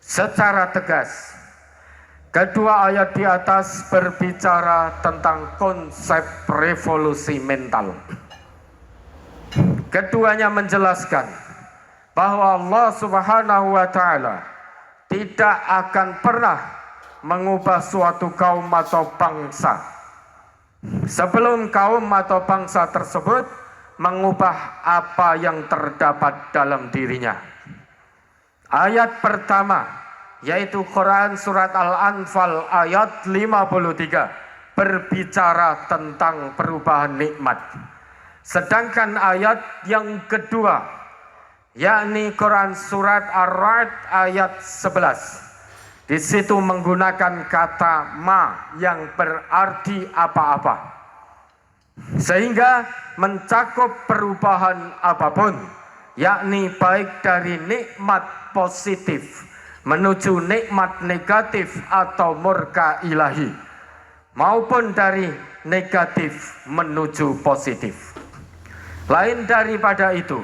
secara tegas. Kedua ayat di atas berbicara tentang konsep revolusi mental. Keduanya menjelaskan bahwa Allah Subhanahu wa Ta'ala tidak akan pernah mengubah suatu kaum atau bangsa sebelum kaum atau bangsa tersebut mengubah apa yang terdapat dalam dirinya. Ayat pertama, yaitu Quran surat Al-Anfal ayat 53, berbicara tentang perubahan nikmat. Sedangkan ayat yang kedua, yakni Quran surat Ar-Ra'd ayat 11, di situ menggunakan kata ma yang berarti apa-apa, sehingga mencakup perubahan apapun, yakni baik dari nikmat positif menuju nikmat negatif atau murka ilahi, maupun dari negatif menuju positif. Lain daripada itu,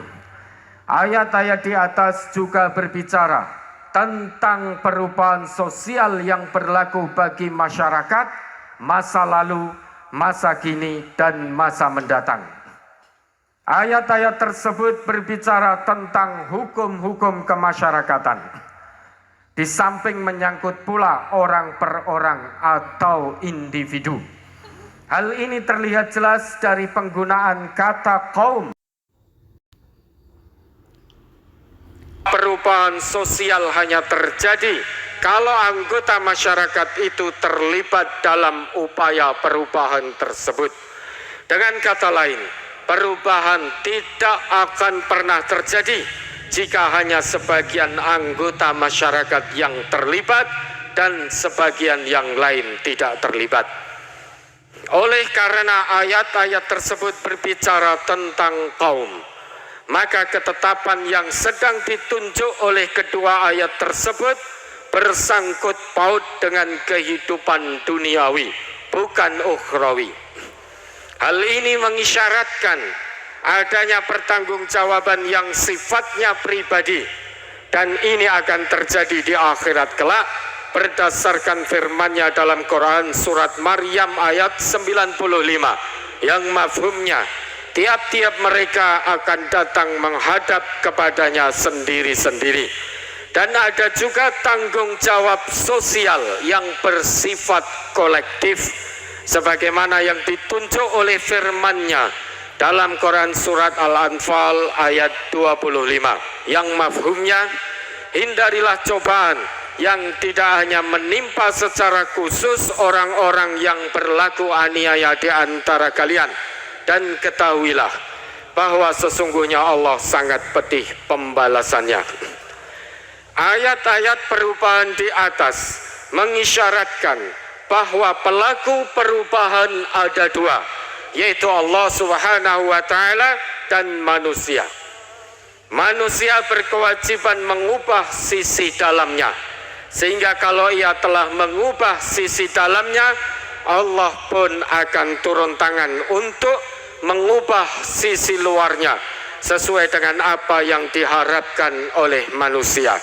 ayat-ayat di atas juga berbicara tentang perubahan sosial yang berlaku bagi masyarakat masa lalu, masa kini, dan masa mendatang. Ayat-ayat tersebut berbicara tentang hukum-hukum kemasyarakatan, di samping menyangkut pula orang per orang atau individu. Hal ini terlihat jelas dari penggunaan kata kaum. Perubahan sosial hanya terjadi kalau anggota masyarakat itu terlibat dalam upaya perubahan tersebut. Dengan kata lain, perubahan tidak akan pernah terjadi jika hanya sebagian anggota masyarakat yang terlibat dan sebagian yang lain tidak terlibat. Oleh karena ayat-ayat tersebut berbicara tentang kaum, maka ketetapan yang sedang ditunjuk oleh kedua ayat tersebut bersangkut paut dengan kehidupan duniawi, bukan ukhrawi. Hal ini mengisyaratkan adanya pertanggungjawaban yang sifatnya pribadi, dan ini akan terjadi di akhirat kelak berdasarkan firman-Nya dalam Quran surat Maryam ayat 95 yang mafhumnya tiap-tiap mereka akan datang menghadap kepadanya sendiri-sendiri. Dan ada juga tanggung jawab sosial yang bersifat kolektif sebagaimana yang ditunjuk oleh firman-Nya dalam Quran surat Al-Anfal ayat 25 yang mafhumnya, hindarilah cobaan yang tidak hanya menimpa secara khusus orang-orang yang berlaku aniaya di antara kalian, dan ketahuilah bahwa sesungguhnya Allah sangat pedih pembalasannya. Ayat-ayat perubahan di atas mengisyaratkan bahwa pelaku perubahan ada dua, yaitu Allah Subhanahu wa Ta'ala dan manusia. Manusia berkewajiban mengubah sisi dalamnya, sehingga kalau ia telah mengubah sisi dalamnya, Allah pun akan turun tangan untuk mengubah sisi luarnya sesuai dengan apa yang diharapkan oleh manusia.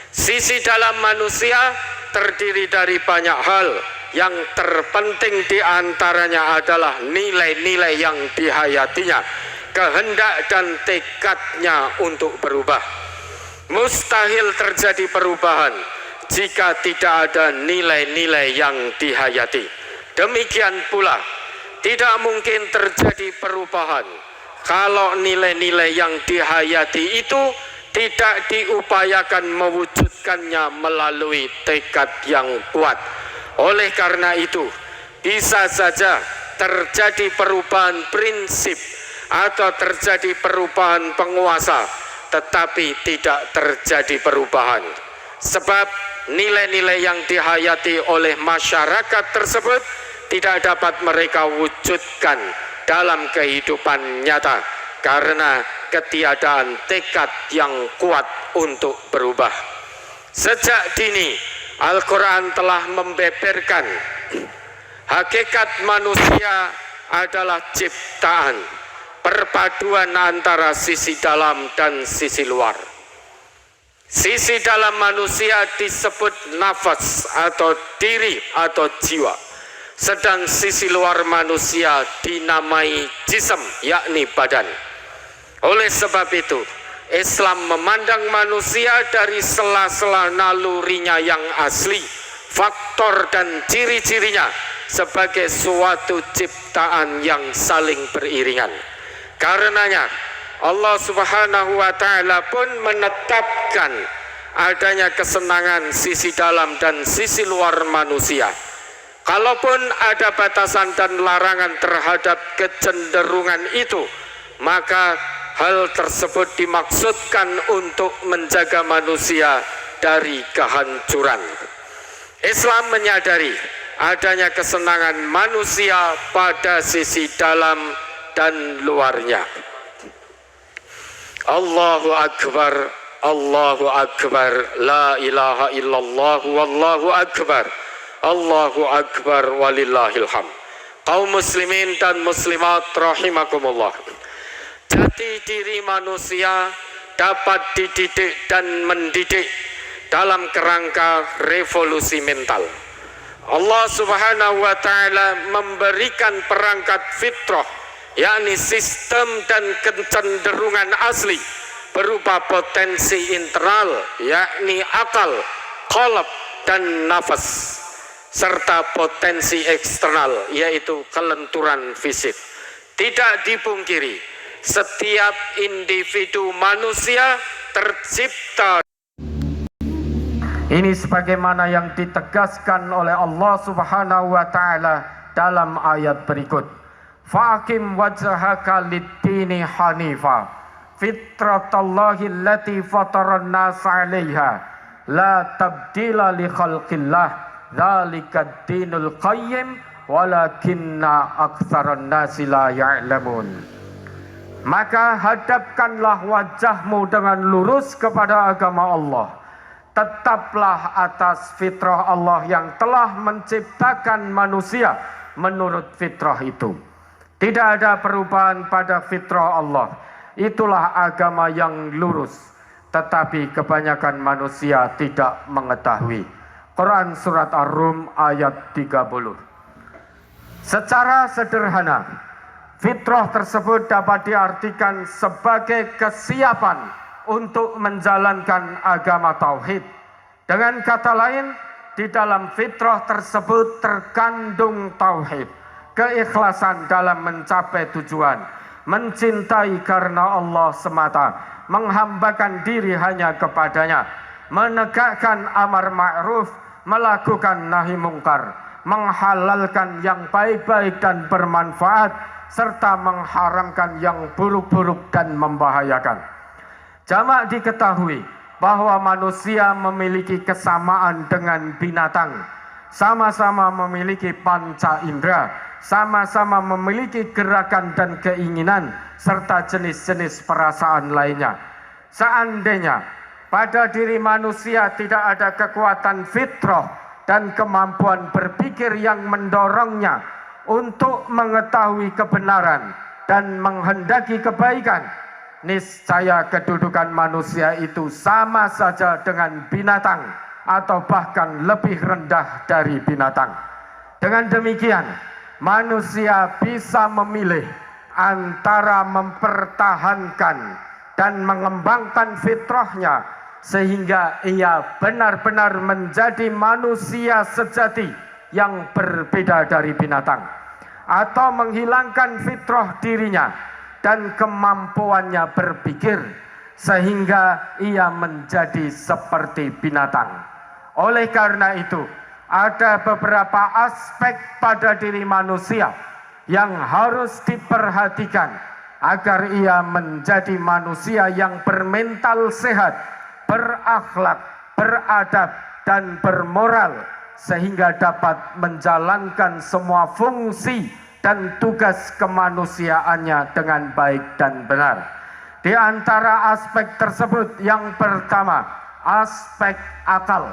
Sisi dalam manusia terdiri dari banyak hal, yang terpenting di antaranya adalah nilai-nilai yang dihayatinya, kehendak dan tekadnya untuk berubah. Mustahil terjadi perubahan jika tidak ada nilai-nilai yang dihayati. Demikian pula tidak mungkin terjadi perubahan kalau nilai-nilai yang dihayati itu tidak diupayakan mewujudkannya melalui tekad yang kuat. Oleh karena itu, bisa saja terjadi perubahan prinsip atau terjadi perubahan penguasa, tetapi tidak terjadi perubahan. Sebab nilai-nilai yang dihayati oleh masyarakat tersebut tidak dapat mereka wujudkan dalam kehidupan nyata karena ketiadaan tekad yang kuat untuk berubah. Sejak dini Al-Quran telah membeberkan hakikat manusia adalah ciptaan, perpaduan antara sisi dalam dan sisi luar. Sisi dalam manusia disebut nafas atau diri atau jiwa. Sedang sisi luar manusia dinamai jism, yakni badan. Oleh sebab itu, Islam memandang manusia dari sela-sela nalurinya yang asli, faktor dan ciri-cirinya sebagai suatu ciptaan yang saling beriringan. Karenanya Allah Subhanahu wa Ta'ala pun menetapkan adanya kesenangan sisi dalam dan sisi luar manusia. Kalaupun ada batasan dan larangan terhadap kecenderungan itu, maka hal tersebut dimaksudkan untuk menjaga manusia dari kehancuran. Islam menyadari adanya kesenangan manusia pada sisi dalam dan luarnya. Allahu Akbar, Allahu Akbar, la ilaha illallah, wallahu akbar, Allahu Akbar, walillahil hamd. Kaum muslimin dan muslimat rahimakumullah. Jati diri manusia dapat dididik dan mendidik dalam kerangka revolusi mental. Allah Subhanahu wa Ta'ala memberikan perangkat fitrah, yakni sistem dan kecenderungan asli berupa potensi internal, yakni akal, qalb dan nafas, serta potensi eksternal, yaitu kelenturan fisik. Tidak dipungkiri, setiap individu manusia tercipta. Ini sebagaimana yang ditegaskan oleh Allah Subhanahu wa Ta'ala dalam ayat berikut. Fa'akim wajhaka lid-dini hanifa fitratallahi allati fataran nas 'alaiha la tabdila li khalqillah dzalikad dinul qayyim walakinna aktsaran nasi la ya'lamun. Maka hadapkanlah wajahmu dengan lurus kepada agama Allah. Tetaplah atas fitrah Allah yang telah menciptakan manusia menurut fitrah itu. Tidak ada perubahan pada fitrah Allah. Itulah agama yang lurus. Tetapi kebanyakan manusia tidak mengetahui. Quran Surat Ar-Rum ayat 30. Secara sederhana, fitrah tersebut dapat diartikan sebagai kesiapan untuk menjalankan agama tauhid. Dengan kata lain, di dalam fitrah tersebut terkandung tauhid, keikhlasan dalam mencapai tujuan, mencintai karena Allah semata, menghambakan diri hanya kepadanya, menegakkan amar ma'ruf, melakukan nahi mungkar, menghalalkan yang baik-baik dan bermanfaat, serta mengharamkan yang buruk-buruk dan membahayakan. Jamak diketahui bahwa manusia memiliki kesamaan dengan binatang, sama-sama memiliki panca indera, sama-sama memiliki gerakan dan keinginan, serta jenis-jenis perasaan lainnya. Seandainya pada diri manusia tidak ada kekuatan fitrah dan kemampuan berpikir yang mendorongnya untuk mengetahui kebenaran dan menghendaki kebaikan, niscaya kedudukan manusia itu sama saja dengan binatang atau bahkan lebih rendah dari binatang. Dengan demikian, manusia bisa memilih antara mempertahankan dan mengembangkan fitrahnya sehingga ia benar-benar menjadi manusia sejati yang berbeda dari binatang, atau menghilangkan fitrah dirinya dan kemampuannya berpikir sehingga ia menjadi seperti binatang. Oleh karena itu, ada beberapa aspek pada diri manusia yang harus diperhatikan agar ia menjadi manusia yang bermental sehat, berakhlak, beradab, dan bermoral, sehingga dapat menjalankan semua fungsi dan tugas kemanusiaannya dengan baik dan benar. Di antara aspek tersebut, yang pertama, aspek akal,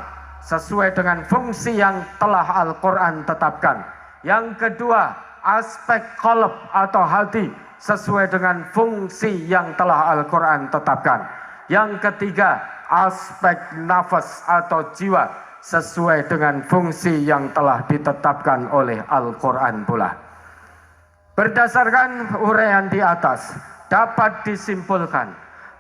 sesuai dengan fungsi yang telah Al-Quran tetapkan. Yang kedua, aspek qalb atau hati, sesuai dengan fungsi yang telah Al-Quran tetapkan. Yang ketiga, aspek nafas atau jiwa sesuai dengan fungsi yang telah ditetapkan oleh Al-Quran pula. Berdasarkan uraian di atas, dapat disimpulkan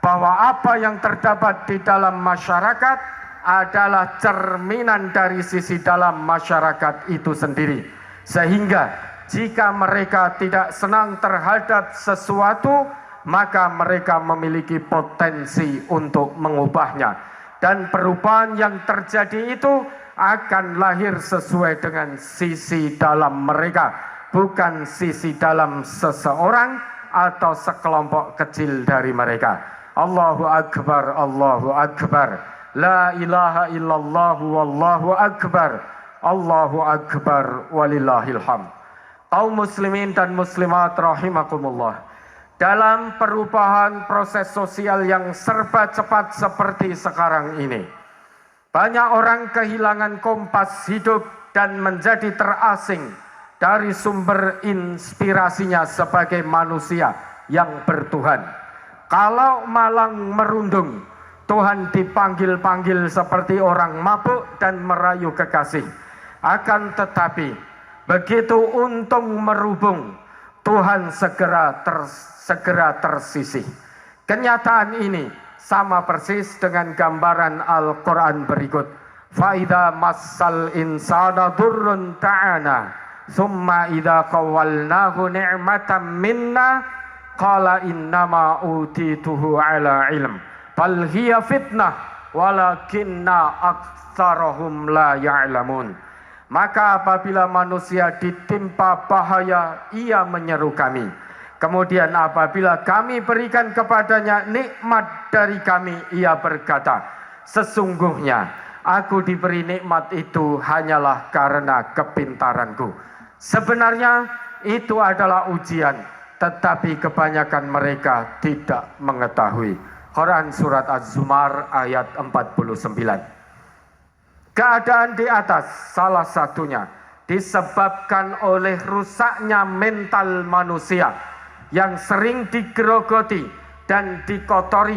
bahwa apa yang terdapat di dalam masyarakat adalah cerminan dari sisi dalam masyarakat itu sendiri. Sehingga jika mereka tidak senang terhadap sesuatu, maka mereka memiliki potensi untuk mengubahnya. Dan perubahan yang terjadi itu akan lahir sesuai dengan sisi dalam mereka, bukan sisi dalam seseorang atau sekelompok kecil dari mereka. Allahu Akbar, Allahu Akbar, la ilaha illallah, wallahu akbar, Allahu Akbar, walillahil hamd. Kaum muslimin dan muslimat rahimakumullah, dalam perubahan proses sosial yang serba cepat seperti sekarang ini, banyak orang kehilangan kompas hidup dan menjadi terasing dari sumber inspirasinya sebagai manusia yang bertuhan. Kalau malang merundung, Tuhan dipanggil-panggil seperti orang mabuk dan merayu kekasih. Akan tetapi, begitu untung merubung, Tuhan segera tersisih. Kenyataan ini sama persis dengan gambaran Al-Quran berikut. Fa'idha massal insana durrun ta'ana, summa idha qawalnahu ni'matan minna, qala innama utituhu ala ilm, bal hiya fitnah, walakinna aktsarahum la ya'lamun. Maka apabila manusia ditimpa bahaya, ia menyeru kami. Kemudian apabila kami berikan kepadanya nikmat dari kami, ia berkata, sesungguhnya aku diberi nikmat itu hanyalah karena kepintaranku. Sebenarnya itu adalah ujian, tetapi kebanyakan mereka tidak mengetahui. Quran surat Az-Zumar ayat 49. Keadaan di atas salah satunya disebabkan oleh rusaknya mental manusia yang sering digerogoti dan dikotori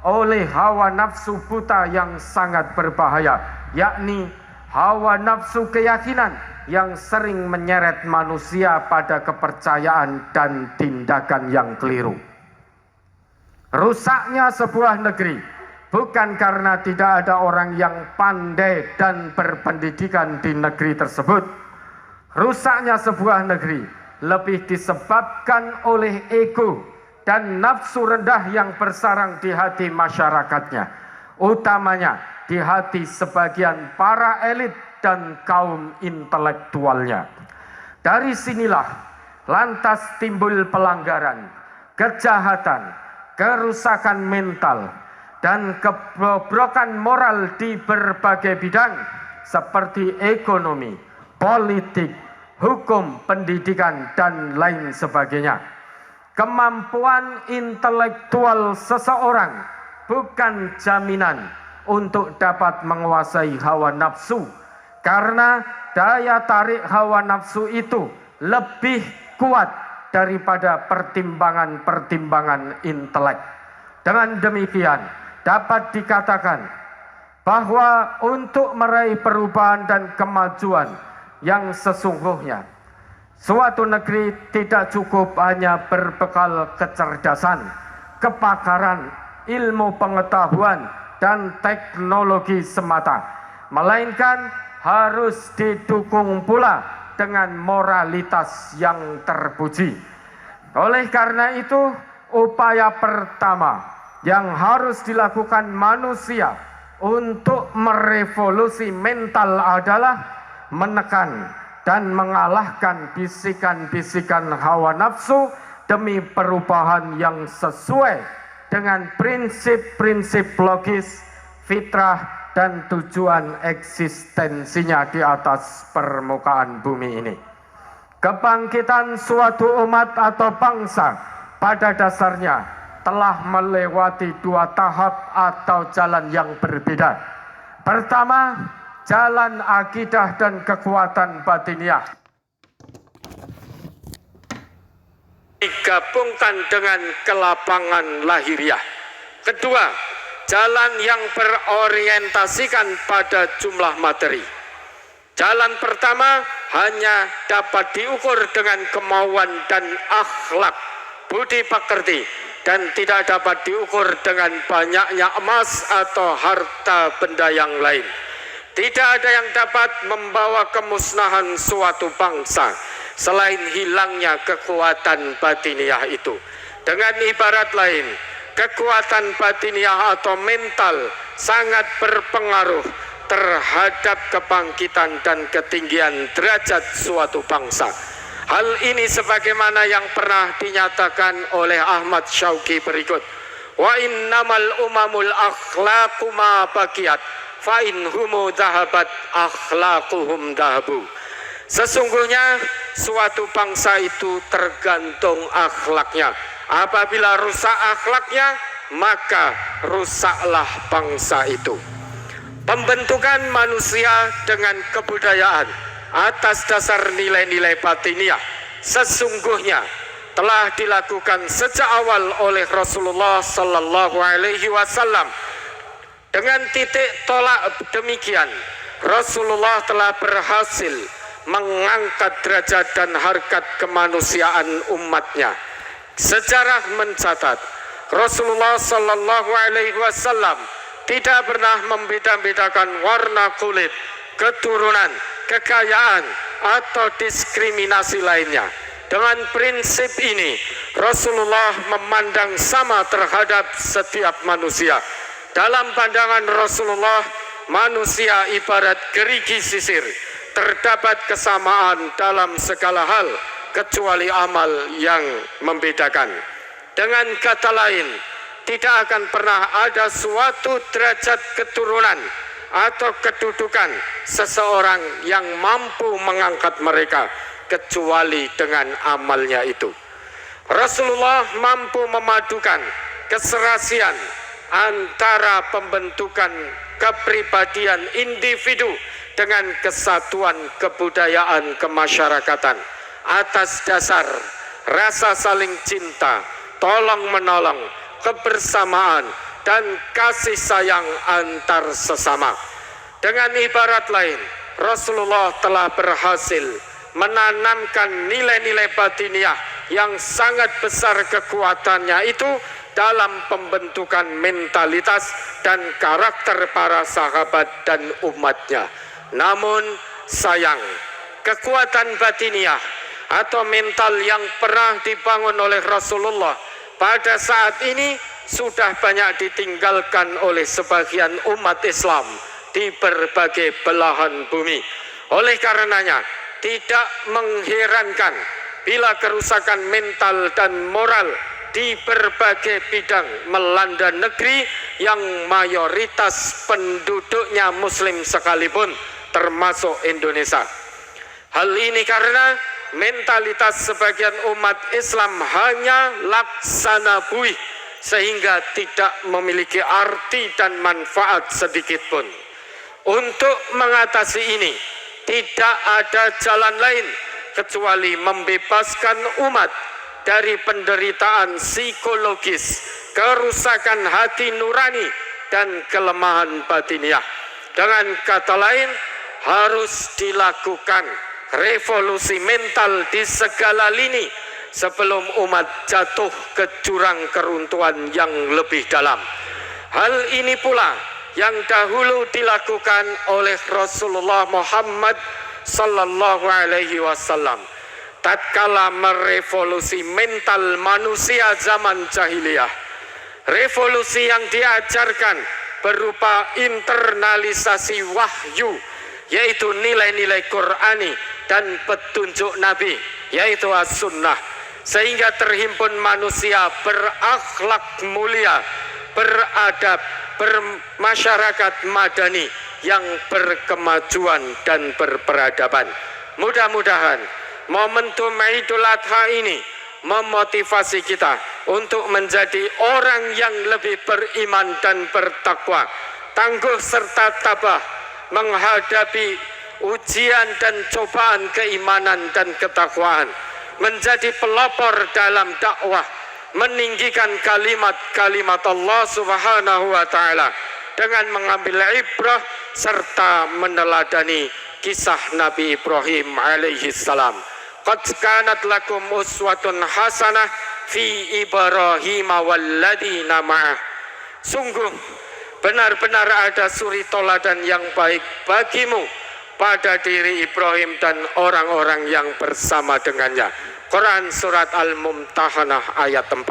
oleh hawa nafsu buta yang sangat berbahaya, yakni hawa nafsu keyakinan yang sering menyeret manusia pada kepercayaan dan tindakan yang keliru. Rusaknya sebuah negeri bukan karena tidak ada orang yang pandai dan berpendidikan di negeri tersebut. Rusaknya sebuah negeri lebih disebabkan oleh ego dan nafsu rendah yang bersarang di hati masyarakatnya, utamanya di hati sebagian para elit dan kaum intelektualnya. Dari sinilah lantas timbul pelanggaran, kejahatan, kerusakan mental, dan kebobrokan moral di berbagai bidang seperti ekonomi, politik, hukum, pendidikan, dan lain sebagainya. Kemampuan intelektual seseorang bukan jaminan untuk dapat menguasai hawa nafsu, karena daya tarik hawa nafsu itu lebih kuat daripada pertimbangan-pertimbangan intelek. Dengan demikian, dapat dikatakan bahwa untuk meraih perubahan dan kemajuan yang sesungguhnya, suatu negeri tidak cukup hanya berbekal kecerdasan, kepakaran, ilmu pengetahuan, dan teknologi semata, melainkan harus didukung pula dengan moralitas yang terpuji. Oleh karena itu, upaya pertama yang harus dilakukan manusia untuk merevolusi mental adalah menekan dan mengalahkan bisikan-bisikan hawa nafsu demi perubahan yang sesuai dengan prinsip-prinsip logis, fitrah, dan tujuan eksistensinya di atas permukaan bumi ini. Kebangkitan suatu umat atau bangsa pada dasarnya telah melewati dua tahap atau jalan yang berbeda. Pertama, jalan akidah dan kekuatan batiniah digabungkan dengan kelapangan lahiriah. Kedua, jalan yang berorientasikan pada jumlah materi. Jalan pertama hanya dapat diukur dengan kemauan dan akhlak, budi pekerti, dan tidak dapat diukur dengan banyaknya emas atau harta benda yang lain. Tidak ada yang dapat membawa kemusnahan suatu bangsa selain hilangnya kekuatan batiniah itu. Dengan ibarat lain, kekuatan batiniah atau mental sangat berpengaruh terhadap kebangkitan dan ketinggian derajat suatu bangsa. Hal ini sebagaimana yang pernah dinyatakan oleh Ahmad Syauqi berikut. Wa innamal umamul akhlaqu ma baqiyat fa in humu dhahabat akhlaquhum dhahabu. Sesungguhnya suatu bangsa itu tergantung akhlaknya. Apabila rusak akhlaknya, maka rusaklah bangsa itu. Pembentukan manusia dengan kebudayaan atas dasar nilai-nilai batiniah sesungguhnya telah dilakukan sejak awal oleh Rasulullah Sallallahu Alaihi Wasallam. Dengan titik tolak demikian, Rasulullah telah berhasil mengangkat derajat dan harkat kemanusiaan umatnya. Sejarah mencatat Rasulullah Sallallahu Alaihi Wasallam tidak pernah membeda-bedakan warna kulit, keturunan, kekayaan, atau diskriminasi lainnya. Dengan prinsip ini, Rasulullah memandang sama terhadap setiap manusia. Dalam pandangan Rasulullah, manusia ibarat gerigi sisir, terdapat kesamaan dalam segala hal, kecuali amal yang membedakan. Dengan kata lain, tidak akan pernah ada suatu derajat keturunan atau kedudukan seseorang yang mampu mengangkat mereka kecuali dengan amalnya itu. Rasulullah mampu memadukan keserasian antara pembentukan kepribadian individu dengan kesatuan kebudayaan kemasyarakatan atas dasar rasa saling cinta, tolong menolong, kebersamaan, dan kasih sayang antar sesama. Dengan ibarat lain, Rasulullah telah berhasil menanamkan nilai-nilai batiniah yang sangat besar kekuatannya itu dalam pembentukan mentalitas dan karakter para sahabat dan umatnya. Namun sayang, kekuatan batiniah atau mental yang pernah dibangun oleh Rasulullah pada saat ini sudah banyak ditinggalkan oleh sebagian umat Islam di berbagai belahan bumi. Oleh karenanya, tidak mengherankan bila kerusakan mental dan moral di berbagai bidang melanda negeri yang mayoritas penduduknya Muslim sekalipun, termasuk Indonesia. Hal ini karena mentalitas sebagian umat Islam hanya laksana buih, sehingga tidak memiliki arti dan manfaat sedikit pun. Untuk mengatasi ini, tidak ada jalan lain kecuali membebaskan umat dari penderitaan psikologis, kerusakan hati nurani, dan kelemahan batiniah. Dengan kata lain, harus dilakukan revolusi mental di segala lini sebelum umat jatuh ke jurang keruntuhan yang lebih dalam. Hal ini pula yang dahulu dilakukan oleh Rasulullah Muhammad Sallallahu Alaihi Wasallam tatkala merevolusi mental manusia zaman jahiliyah. Revolusi yang diajarkan berupa internalisasi wahyu, yaitu nilai-nilai Qur'ani dan petunjuk Nabi, yaitu as-sunnah, sehingga terhimpun manusia berakhlak mulia, beradab, bermasyarakat madani yang berkemajuan dan berperadaban. Mudah-mudahan momentum Idul Adha ini memotivasi kita untuk menjadi orang yang lebih beriman dan bertakwa, tangguh serta tabah menghadapi ujian dan cobaan keimanan dan ketakwaan, menjadi pelopor dalam dakwah, meninggikan kalimat-kalimat Allah Subhanahu wa taala dengan mengambil ibrah serta meneladani kisah Nabi Ibrahim alaihi salam. Qad kanat lakum uswatun hasanah fi Ibrahim walladzina ma'ah. Sungguh benar-benar ada suri toladan yang baik bagimu pada diri Ibrahim dan orang-orang yang bersama dengannya. Quran surat Al-Mumtahanah ayat 4.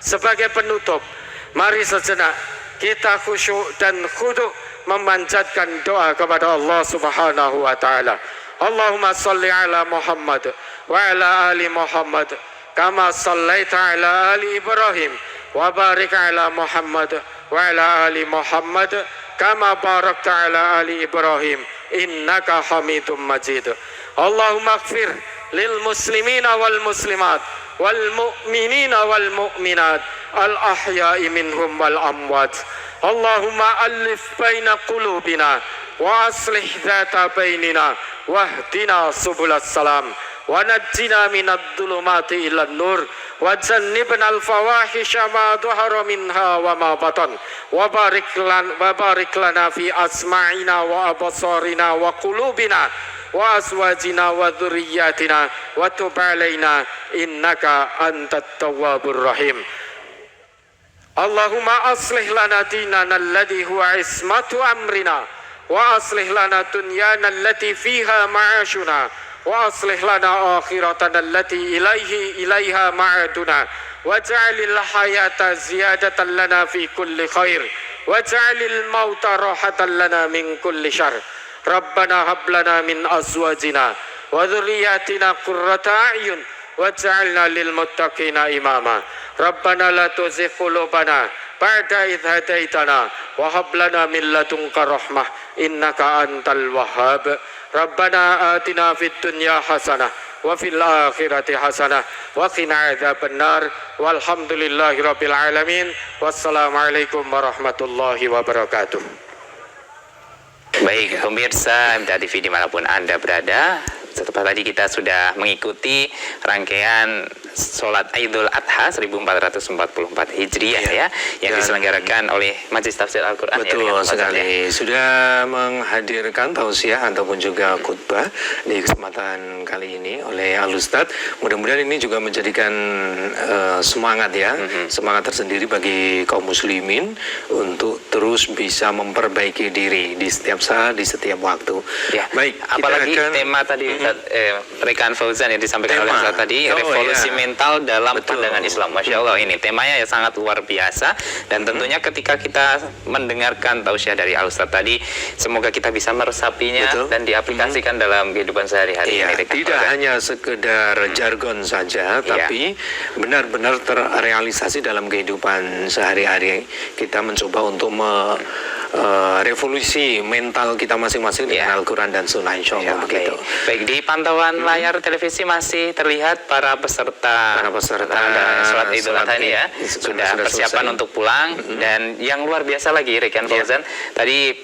Sebagai penutup, mari sejenak kita khusyuk dan khudu' memanjatkan doa kepada Allah Subhanahu wa taala. Allahumma salli ala Muhammad wa ala ali Muhammad kama sallaita ala ali Ibrahim wa barik ala Muhammad wa ala ali Muhammad kama barakta ala ali Ibrahim innaka Hamidum Majid. Allahumma ighfir lil muslimina wal muslimat wal mu'minina wal mu'minat al ahya'i minhum wal amwat. Allahumma alif baina qulubina wa aslih dhata bainina wahdina subulas salam wa najjina minad dhulumati ilan nur wa jannibna al fawahisha ma dhahara minha wa ma batan wa barik lana fi asma'ina wa absarina wa qulubina wa azwajina wa dhurriyyatina wa tub alaina innaka antat tawwabur rahim. Allahumma aslih lana dinana alladhi huwa ismatu amrina wa aslih lana dunyana allati fiha ma'ashuna wa aslih lana akhiratana allati ilaiha ma'aduna waj'alil hayata ziyadatan lana fi kulli khair waj'alil mauta rahatan lana min kulli syarr. Rabbana hab lana min azwajina wa dhurriyyatina qurrata a'yun waj'alna lil muttaqina imama. Rabbana la tuzigh qulubana ba'da idh hadaitana wa hab lana min ladunka rahmah innaka antal wahhab. Rabbana atina fid dunya hasanah wa fil akhirati hasanah wa qina adzabannar walhamdulillahi rabbil alamin. Wassalamualaikum warahmatullahi wabarakatuh. Baik pemirsa MTA TV dimanapun Anda berada, setelah tadi kita sudah mengikuti rangkaian sholat Idul Adha 1444 Hijriah ya, yang diselenggarakan oleh Majelis Tafsir Al-Quran. Betul sekali, sudah menghadirkan tausiah ataupun juga khutbah di kesempatan kali ini oleh Al-Ustadz. Mudah-mudahan ini juga menjadikan semangat ya, semangat tersendiri bagi kaum muslimin untuk terus bisa memperbaiki diri di setiap saat, di setiap waktu. Ya. Baik, apalagi tema tadi rekan Fauzan yang disampaikan oleh Ustadz tadi, revolusi mental dalam pandangan Islam. Masya Allah, ini temanya ya sangat luar biasa, dan tentunya ketika kita mendengarkan tausiah dari Al-Ustadz tadi, semoga kita bisa meresapinya dan diaplikasikan dalam kehidupan sehari-hari. Tidak hanya sekedar jargon saja, tapi benar-benar terrealisasi dalam kehidupan sehari-hari. Kita mencoba untuk revolusi mental kita masing-masing dengan Al-Quran dan Sunnah, insya Allah begitu. Baik, di pantauan layar televisi masih terlihat para peserta sholat Idul Adha ini ya, sudah persiapan selesai untuk pulang. Dan yang luar biasa lagi rekan Fauzan, tadi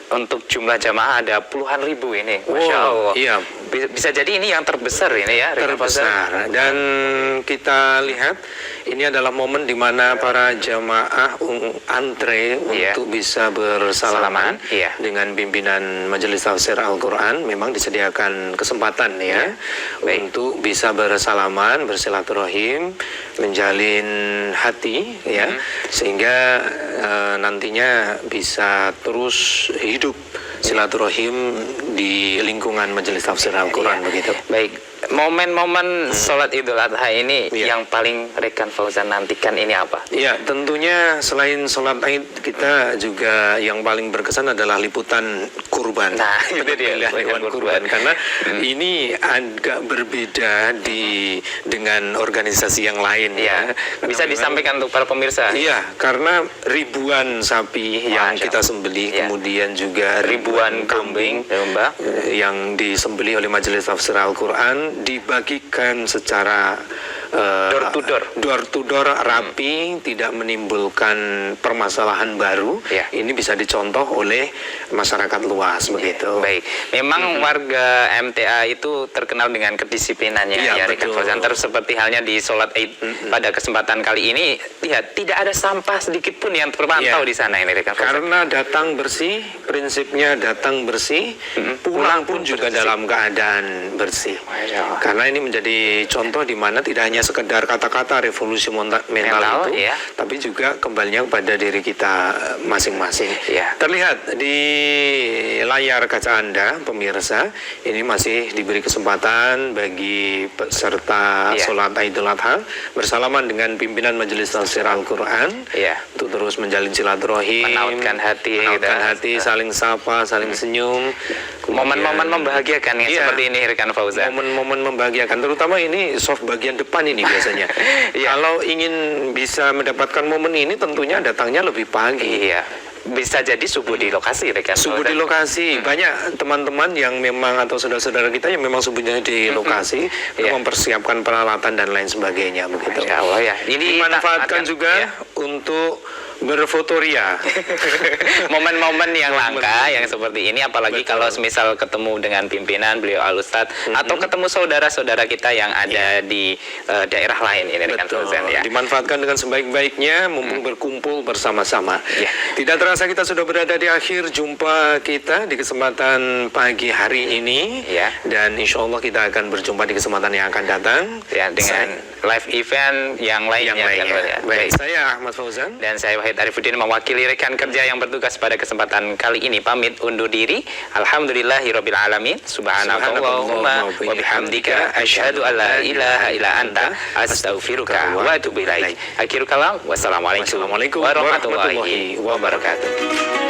untuk jumlah jamaah ada puluhan ribu ini, Masya Allah. Iya. Bisa jadi ini yang terbesar ini ya, terbesar. Dan kita lihat ini adalah momen di mana para jamaah antre untuk bisa bersalaman dengan pimpinan Majelis Tafsir Al-Quran. Memang disediakan kesempatan untuk bisa bersalaman, bersilaturahim, menjalin hati sehingga nantinya bisa terus hidup silaturahim di lingkungan Majelis Tafsir Al-Quran begitu. Baik, momen-momen sholat Idul Adha ini yang paling rekan Fauzan nantikan ini apa? Ya, tentunya selain sholat Id, kita juga yang paling berkesan adalah liputan kurban. Nah, itu dia, hewan kurban. Karena ini agak berbeda dengan organisasi yang lain Bisa disampaikan untuk para pemirsa? Iya, karena ribuan sapi yang kita sembelih, kemudian juga ribuan ribuan kambing domba yang disembelih oleh Majelis Tafsir Al-Quran dibagikan secara door to door rapi, tidak menimbulkan permasalahan baru. Ya. Ini bisa dicontoh oleh masyarakat luas begitu. Baik, memang warga MTA itu terkenal dengan kedisiplinannya Iya, ya Rekan betul. Fauzan. Terus seperti halnya di sholat Id pada kesempatan kali ini, lihat tidak ada sampah sedikit pun yang terpantau Iya. di sana ini Rekan Fauzan. Karena datang bersih, prinsipnya datang bersih, pulang pun juga bersih. dalam keadaan bersih. Masya Allah. Karena ini menjadi contoh di mana tidak hanya sekedar kata-kata revolusi mental Mental, itu, ya. tapi juga kembalinya kepada diri kita masing-masing. Ya. Terlihat di layar kaca Anda, pemirsa, ini masih diberi kesempatan bagi peserta Ya. sholat Idul Adha bersalaman dengan pimpinan Majelis Tafsir Al-Quran Ya. untuk terus menjalin silaturahim, Menautkan hati, menautkan gitu. hati, saling sapa, saling senyum. Momen-momen Kemudian- membahagiakan ya Iya. seperti ini Rekan Fauzan. momen-momen membahagiakan, terutama ini soft bagian depan ini biasanya. Iya. Kalau ingin bisa mendapatkan momen ini tentunya datangnya lebih pagi. Iya. Bisa jadi subuh di lokasi Rekan Subuh di Fauzan. lokasi, banyak teman-teman yang memang atau saudara-saudara kita yang memang subuhnya di lokasi Iya. mempersiapkan peralatan dan lain sebagainya begitu. Masya Allah ya. Ini Dimanfaatkan akan- juga ya. untuk berfotoria. Momen-momen yang langka yang seperti ini, apalagi Betul. kalau semisal ketemu dengan pimpinan beliau Al-Ustadz atau ketemu saudara-saudara kita yang ada di daerah lain ini Rekan Betul. Fauzan ya. Dimanfaatkan dengan sebaik-baiknya mumpung berkumpul bersama-sama. Ya. Tidak terasa kita sudah berada di akhir jumpa kita di kesempatan pagi hari ini. Ya. Dan insya Allah kita akan berjumpa di kesempatan yang akan datang. Ya, dengan live event yang lainnya. yang lainnya. Rekan Fauzan. Baik, saya Ahmad Fauzan. Dan saya Wahid Arifuddin mewakili rekan kerja yang bertugas pada kesempatan kali ini pamit undur diri. Alhamdulillahirabbil alamin. Subhanakallahumma wa bihamdika asyhadu an la ilaha illa anta astaghfiruka wa atubu ilaik. Akhirul kalam. Wassalamualaikum Wassalamualaikum warahmatullahi wabarakatuh.